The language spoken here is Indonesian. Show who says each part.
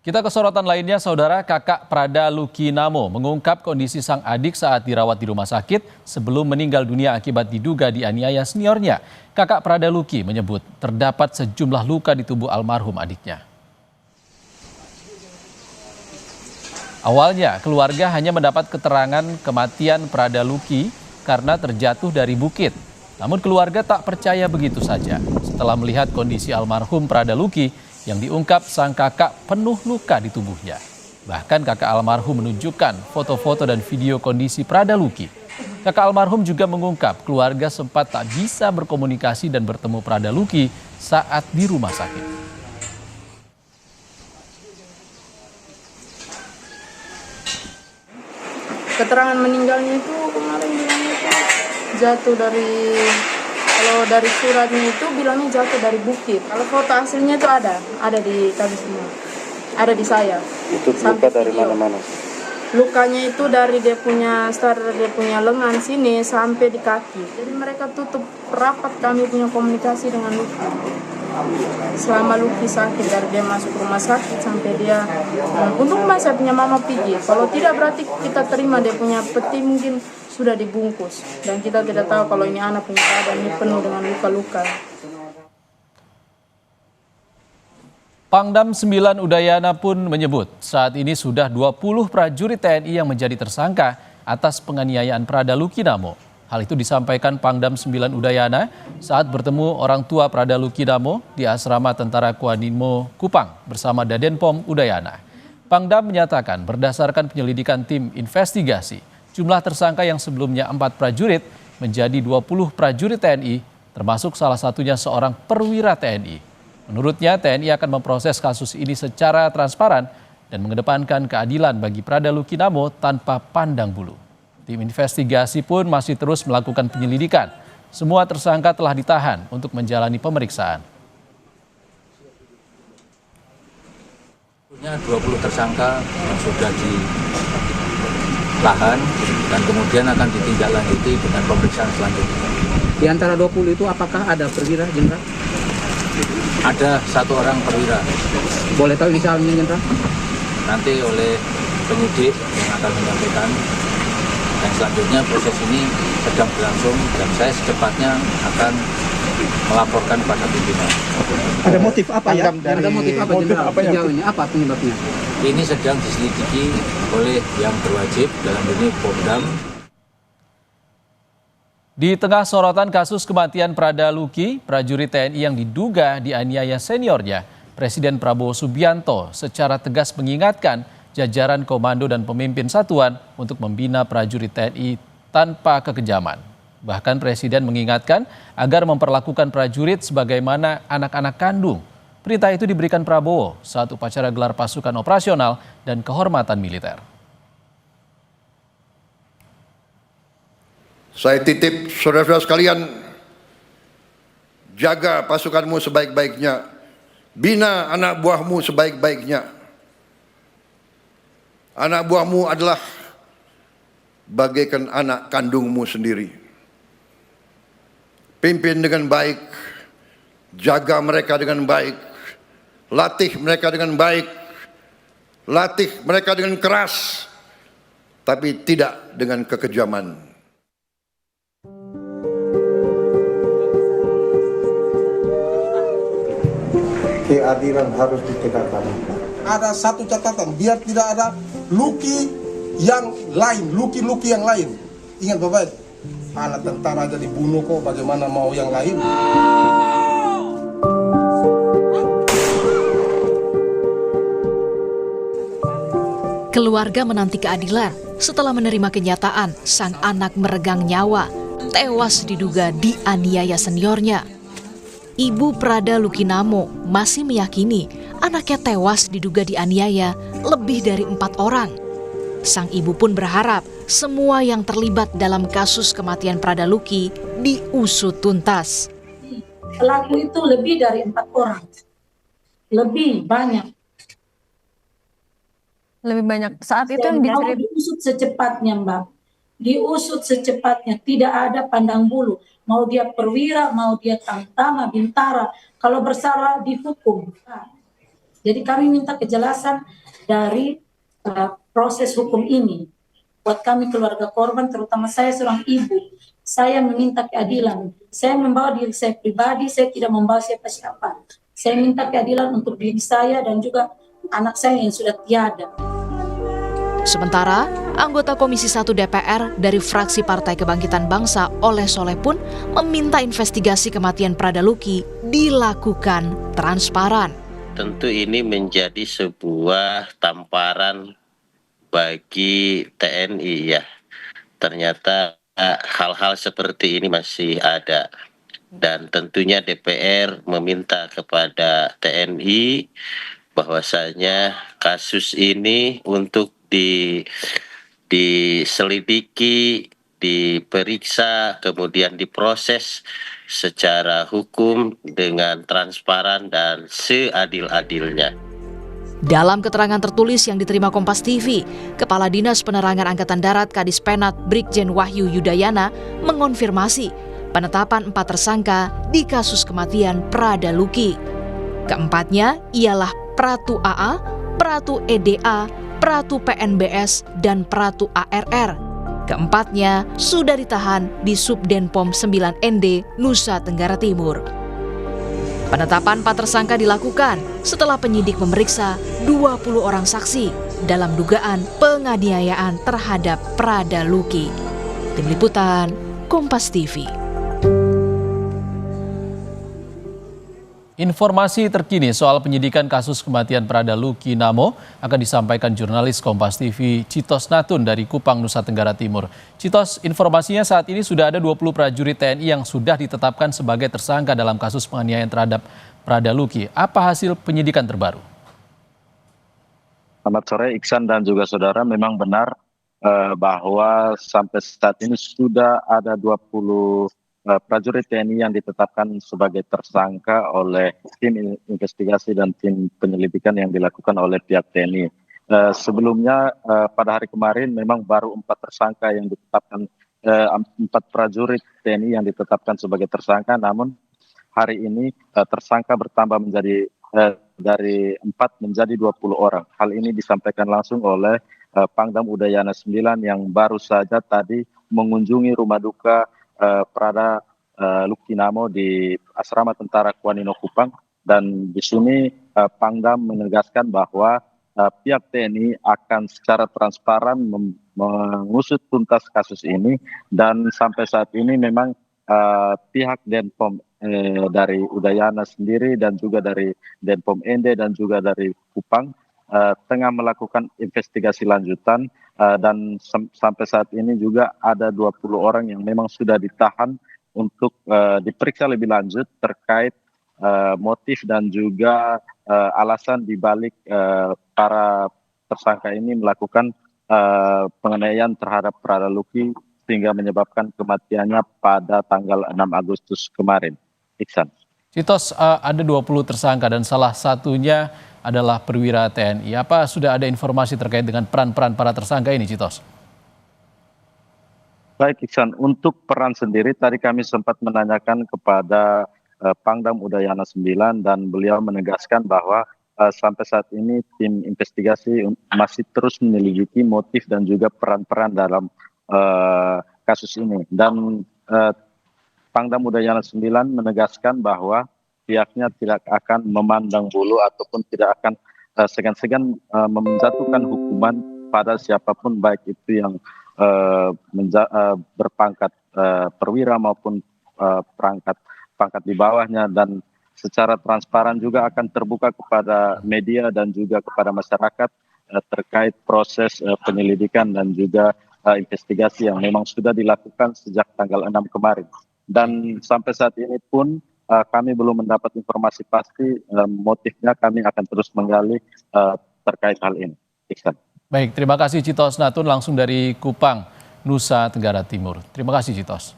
Speaker 1: Kita ke sorotan lainnya, saudara. Kakak Prada Luki Namo mengungkap kondisi sang adik saat dirawat di rumah sakit sebelum meninggal dunia akibat diduga dianiaya seniornya. Kakak Prada Luki menyebut terdapat sejumlah luka di tubuh almarhum adiknya. Awalnya, keluarga hanya mendapat keterangan kematian Prada Luki karena terjatuh dari bukit. Namun keluarga tak percaya begitu saja. Setelah melihat kondisi almarhum Prada Luki, yang diungkap sang kakak penuh luka di tubuhnya. Bahkan kakak almarhum menunjukkan foto-foto dan video kondisi Prada Luki. Kakak almarhum juga mengungkap keluarga sempat tak bisa berkomunikasi dan bertemu Prada Luki saat di rumah sakit.
Speaker 2: Keterangan meninggalnya itu kemarin bilangnya itu jatuh kalau dari suratnya itu bilangnya jatuh dari bukit. Kalau foto aslinya itu ada di kami semua, ada di saya.
Speaker 3: Itu luka dari mana-mana?
Speaker 2: Lukanya itu dari dia punya lengan sini sampai di kaki. Jadi mereka tutup rapat kami punya komunikasi dengan Luki. Selama Luki sakit, dari dia masuk rumah sakit sampai dia untung saya punya mama pergi. Kalau tidak berarti kita terima dia punya peti mungkin sudah dibungkus dan kita tidak tahu kalau ini anak punya keadaannya penuh dengan luka-luka.
Speaker 1: Pangdam 9 Udayana pun menyebut saat ini sudah 20 prajurit TNI yang menjadi tersangka atas penganiayaan Prada Luki Namo. Hal itu disampaikan Pangdam 9 Udayana saat bertemu orang tua Prada Luki Namo di asrama Tentara Kuanimo Kupang bersama Dadenpom Udayana. Pangdam menyatakan berdasarkan penyelidikan tim investigasi, jumlah tersangka yang sebelumnya 4 prajurit menjadi 20 prajurit TNI, termasuk salah satunya seorang perwira TNI. Menurutnya, TNI akan memproses kasus ini secara transparan dan mengedepankan keadilan bagi Prada Luki Namo tanpa pandang bulu. Tim investigasi pun masih terus melakukan penyelidikan. Semua tersangka telah ditahan untuk menjalani pemeriksaan.
Speaker 4: Punya 20 tersangka yang sudah ditahan dan kemudian akan ditindaklanjuti dengan pemeriksaan selanjutnya.
Speaker 5: Di antara 20 itu apakah ada perwira, Jenderal?
Speaker 4: Ada 1 orang perwira.
Speaker 5: Boleh tahu inisialnya, Jenderal?
Speaker 4: Nanti oleh penyidik yang akan menyampaikan. Dan selanjutnya proses ini sedang berlangsung dan saya secepatnya akan melaporkan pada pimpinan.
Speaker 5: Ada motif apa ya? Ada motif apa, Jenderal? Sejauh ini apa penyebabnya?
Speaker 4: Ini sedang diselidiki oleh yang berwajib dalam ini Pangdam.
Speaker 1: Di tengah sorotan kasus kematian Prada Luki, prajurit TNI yang diduga dianiaya seniornya, Presiden Prabowo Subianto secara tegas mengingatkan jajaran komando dan pemimpin satuan untuk membina prajurit TNI tanpa kekejaman. Bahkan Presiden mengingatkan agar memperlakukan prajurit sebagaimana anak-anak kandung. Perintah itu diberikan Prabowo saat upacara gelar pasukan operasional dan kehormatan militer.
Speaker 6: Saya titip saudara-saudara sekalian, jaga pasukanmu sebaik-baiknya, bina anak buahmu sebaik-baiknya. Anak buahmu adalah bagaikan anak kandungmu sendiri. Pimpin dengan baik, jaga mereka dengan baik, latih mereka dengan baik, latih mereka dengan keras, tapi tidak dengan kekejaman.
Speaker 7: Keadilan harus ditegakkan. Ada satu catatan, biar tidak ada Luki yang lain, Luki yang lain. Ingat Bapak, anak tentara aja dibunuh kok, bagaimana mau yang lain?
Speaker 8: Keluarga menanti keadilan setelah menerima kenyataan sang anak meregang nyawa, tewas diduga dianiaya seniornya. Ibu Prada Luki Namo masih meyakini anaknya tewas diduga dianiaya lebih dari 4 orang. Sang ibu pun berharap semua yang terlibat dalam kasus kematian Prada Luki diusut tuntas.
Speaker 9: Pelaku itu lebih dari 4 orang, lebih banyak.
Speaker 10: Lebih banyak saat itu yang diceritakan.
Speaker 9: Diusut secepatnya, Mbak. Diusut secepatnya, tidak ada pandang bulu. Mau dia perwira, mau dia tamtama, bintara. Kalau bersalah dihukum. Jadi kami minta kejelasan dari proses hukum ini. Buat kami keluarga korban, terutama saya seorang ibu, saya meminta keadilan. Saya membawa diri saya pribadi, saya tidak membawa siapa-siapa. Saya minta keadilan untuk diri saya dan juga anak saya yang sudah tiada.
Speaker 8: Sementara, anggota Komisi 1 DPR dari fraksi Partai Kebangkitan Bangsa Oleh Soleh pun meminta investigasi kematian Prada Luki dilakukan transparan.
Speaker 11: Tentu ini menjadi sebuah tamparan bagi TNI ya. Ternyata hal-hal seperti ini masih ada. Dan tentunya DPR meminta kepada TNI bahwasanya kasus ini untuk diselidiki, diperiksa, kemudian diproses secara hukum dengan transparan dan seadil-adilnya.
Speaker 8: Dalam keterangan tertulis yang diterima Kompas TV, Kepala Dinas Penerangan Angkatan Darat Kadis Penat Brigjen Wahyu Yudayana mengonfirmasi penetapan 4 tersangka di kasus kematian Prada Luki. Keempatnya ialah Pratu AA, Pratu EDA, Pratu PNBS, dan Pratu ARR. Keempatnya sudah ditahan di Subdenpom 9 ND, Nusa Tenggara Timur. Penetapan 4 tersangka dilakukan setelah penyidik memeriksa 20 orang saksi dalam dugaan penganiayaan terhadap Prada Luki. Tim Liputan, Kompas TV.
Speaker 1: Informasi terkini soal penyidikan kasus kematian Prada Luki Namo akan disampaikan jurnalis Kompas TV Citos Natun dari Kupang, Nusa Tenggara Timur. Citos, informasinya saat ini sudah ada 20 prajurit TNI yang sudah ditetapkan sebagai tersangka dalam kasus penganiayaan terhadap Prada Luki. Apa hasil penyidikan terbaru?
Speaker 3: Selamat sore Iksan dan juga saudara, memang benar bahwa sampai saat ini sudah ada 20 prajurit TNI yang ditetapkan sebagai tersangka oleh tim investigasi dan tim penyelidikan yang dilakukan oleh pihak TNI. Sebelumnya pada hari kemarin memang baru 4 tersangka yang ditetapkan, 4 prajurit TNI yang ditetapkan sebagai tersangka, namun hari ini tersangka bertambah menjadi dari 4 menjadi 20 orang. Hal ini disampaikan langsung oleh Pangdam Udayana 9 yang baru saja tadi mengunjungi rumah duka Prada Luki Namo di Asrama Tentara Kuanino Kupang, dan di sini Pangdam menegaskan bahwa pihak TNI akan secara transparan mengusut tuntas kasus ini, dan sampai saat ini memang pihak Denpom dari Udayana sendiri dan juga dari Denpom ND dan juga dari Kupang tengah melakukan investigasi lanjutan, dan sampai saat ini juga ada 20 orang yang memang sudah ditahan untuk diperiksa lebih lanjut terkait motif dan juga alasan dibalik para tersangka ini melakukan penganiayaan terhadap Prada Luki sehingga menyebabkan kematiannya pada tanggal 6 Agustus kemarin. Iksan.
Speaker 1: Citos, ada 20 tersangka dan salah satunya adalah perwira TNI. Apa sudah ada informasi terkait dengan peran-peran para tersangka ini, Citos?
Speaker 3: Baik Iksan, untuk peran sendiri tadi kami sempat menanyakan kepada Pangdam Udayana 9 dan beliau menegaskan bahwa sampai saat ini tim investigasi masih terus menyelidiki motif dan juga peran-peran dalam kasus ini. Dan Pangdam Udayana 9 menegaskan bahwa pihaknya tidak akan memandang bulu ataupun tidak akan segan-segan menjatuhkan hukuman pada siapapun, baik itu yang berpangkat perwira maupun pangkat di bawahnya, dan secara transparan juga akan terbuka kepada media dan juga kepada masyarakat terkait proses penyelidikan dan juga investigasi yang memang sudah dilakukan sejak tanggal 6 kemarin. Dan sampai saat ini pun kami belum mendapat informasi pasti motifnya, kami akan terus menggali terkait hal ini. Iksan.
Speaker 1: Baik, terima kasih Citos Natun langsung dari Kupang, Nusa Tenggara Timur. Terima kasih Citos.